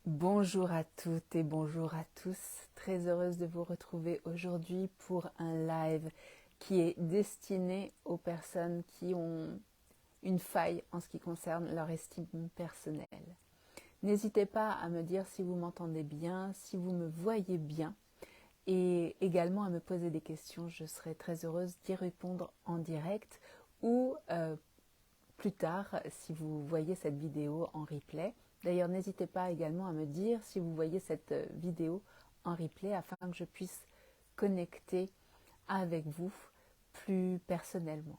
Bonjour à toutes et bonjour à tous. Très heureuse de vous retrouver aujourd'hui pour un live qui est destiné aux personnes qui ont une faille en ce qui concerne leur estime personnelle. N'hésitez pas à me dire si vous m'entendez bien, si vous me voyez bien et également à me poser des questions. Je serai très heureuse d'y répondre en direct ou plus tard si vous voyez cette vidéo en replay. D'ailleurs, n'hésitez pas également à me dire si vous voyez cette vidéo en replay afin que je puisse connecter avec vous plus personnellement.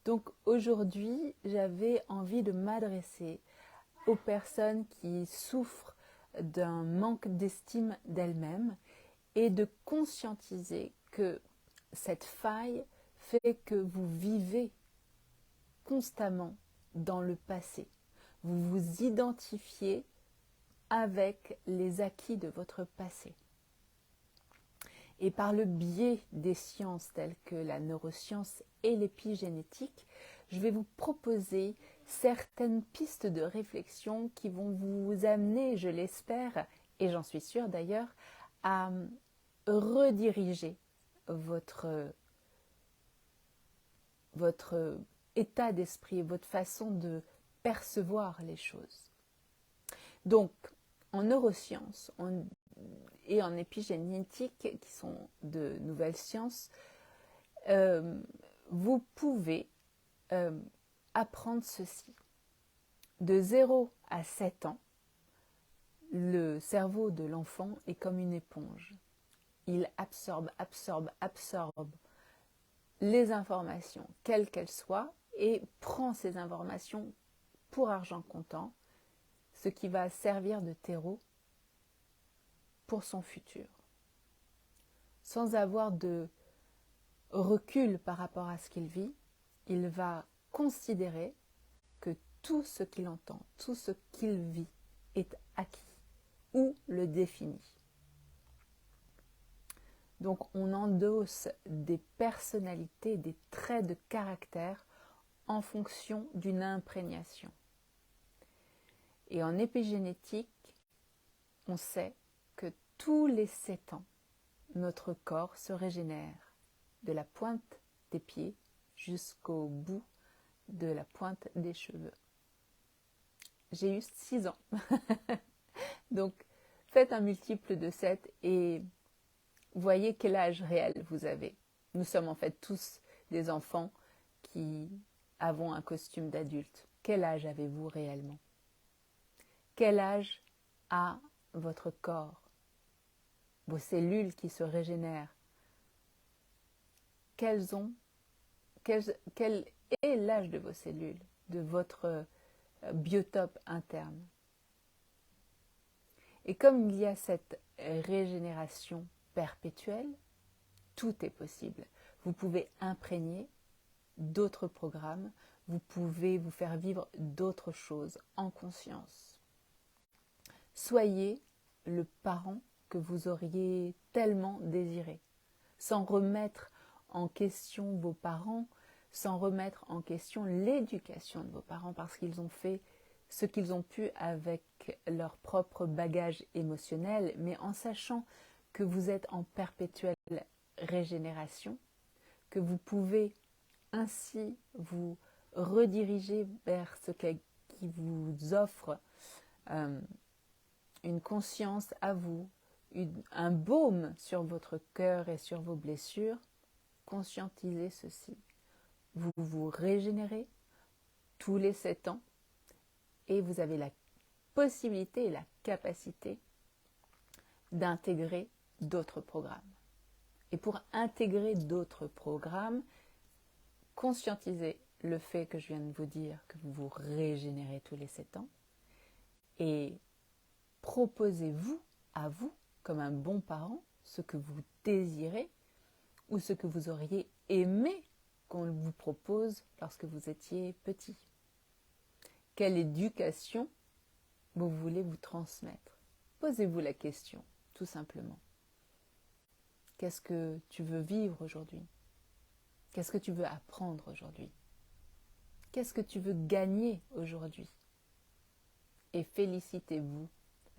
Donc aujourd'hui, j'avais envie de m'adresser aux personnes qui souffrent d'un manque d'estime d'elles-mêmes et de conscientiser que cette faille fait que vous vivez constamment dans le passé. Vous vous identifiez avec les acquis de votre passé. Et par le biais des sciences telles que la neuroscience et l'épigénétique, je vais vous proposer certaines pistes de réflexion qui vont vous amener, je l'espère, et j'en suis sûre d'ailleurs, à rediriger votre état d'esprit, votre façon de percevoir les choses. Donc, en neurosciences et en épigénétique, qui sont de nouvelles sciences, vous pouvez apprendre ceci. De 0 à 7 ans, le cerveau de l'enfant est comme une éponge. Il absorbe les informations, quelles qu'elles soient, et prend ces informations pour argent comptant, ce qui va servir de terreau pour son futur. Sans avoir de recul par rapport à ce qu'il vit, il va considérer que tout ce qu'il entend, tout ce qu'il vit est acquis ou le définit. Donc on endosse des personnalités, des traits de caractère en fonction d'une imprégnation. Et en épigénétique, on sait que tous les 7 ans, notre corps se régénère de la pointe des pieds jusqu'au bout de la pointe des cheveux. J'ai eu 6 ans. Donc, faites un multiple de 7 et voyez quel âge réel vous avez. Nous sommes en fait tous des enfants qui avons un costume d'adulte. Quel âge avez-vous réellement? Quel âge a votre corps? Vos cellules qui se régénèrent? Quel est l'âge de vos cellules, de votre biotope interne? Et comme il y a cette régénération perpétuelle, tout est possible. Vous pouvez imprégner d'autres programmes, vous pouvez vous faire vivre d'autres choses en conscience. Soyez le parent que vous auriez tellement désiré, sans remettre en question vos parents, sans remettre en question l'éducation de vos parents, parce qu'ils ont fait ce qu'ils ont pu avec leur propre bagage émotionnel, mais en sachant que vous êtes en perpétuelle régénération, que vous pouvez ainsi vous rediriger vers ce qui vous offre une conscience à vous, un baume sur votre cœur et sur vos blessures. Conscientisez ceci. Vous vous régénérez tous les 7 ans et vous avez la possibilité et la capacité d'intégrer d'autres programmes. Et pour intégrer d'autres programmes, conscientisez le fait que je viens de vous dire que vous vous régénérez tous les 7 ans et proposez-vous à vous, comme un bon parent, ce que vous désirez ou ce que vous auriez aimé qu'on vous propose lorsque vous étiez petit. Quelle éducation vous voulez vous transmettre? Posez-vous la question, tout simplement. Qu'est-ce que tu veux vivre aujourd'hui? Qu'est-ce que tu veux apprendre aujourd'hui? Qu'est-ce que tu veux gagner aujourd'hui? Et félicitez-vous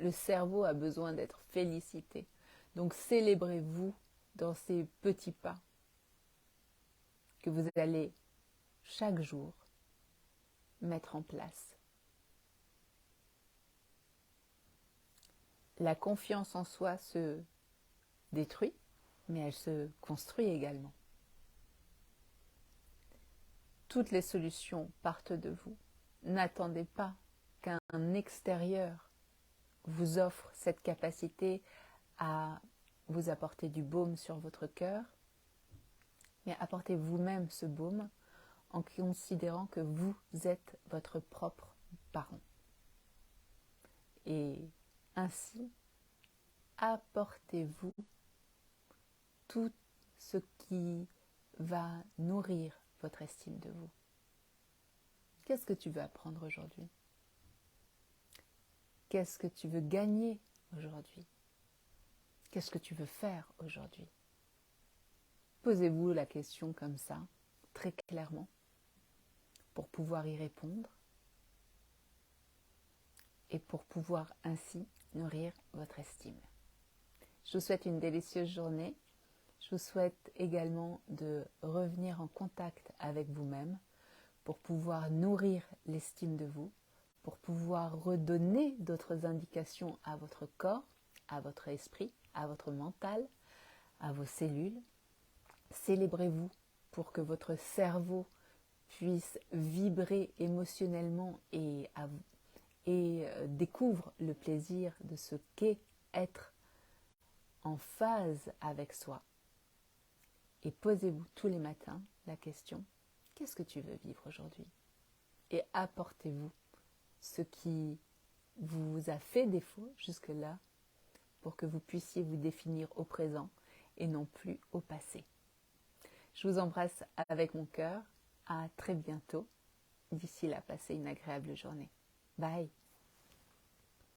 Le cerveau a besoin d'être félicité. Donc célébrez-vous dans ces petits pas que vous allez chaque jour mettre en place. La confiance en soi se détruit, mais elle se construit également. Toutes les solutions partent de vous. N'attendez pas qu'un extérieur vous offre cette capacité à vous apporter du baume sur votre cœur, mais apportez vous-même ce baume en considérant que vous êtes votre propre parent. Et ainsi, apportez-vous tout ce qui va nourrir votre estime de vous. Qu'est-ce que tu veux apprendre aujourd'hui? Qu'est-ce que tu veux gagner aujourd'hui? Qu'est-ce que tu veux faire aujourd'hui? Posez-vous la question comme ça, très clairement, pour pouvoir y répondre et pour pouvoir ainsi nourrir votre estime. Je vous souhaite une délicieuse journée. Je vous souhaite également de revenir en contact avec vous-même pour pouvoir nourrir l'estime de vous, pour pouvoir redonner d'autres indications à votre corps, à votre esprit, à votre mental, à vos cellules. Célébrez-vous pour que votre cerveau puisse vibrer émotionnellement et découvre le plaisir de ce qu'est être en phase avec soi. Et posez-vous tous les matins la question, qu'est-ce que tu veux vivre aujourd'hui? Et apportez-vous ce qui vous a fait défaut jusque-là pour que vous puissiez vous définir au présent et non plus au passé. Je vous embrasse avec mon cœur. À très bientôt. D'ici là, passez une agréable journée. Bye.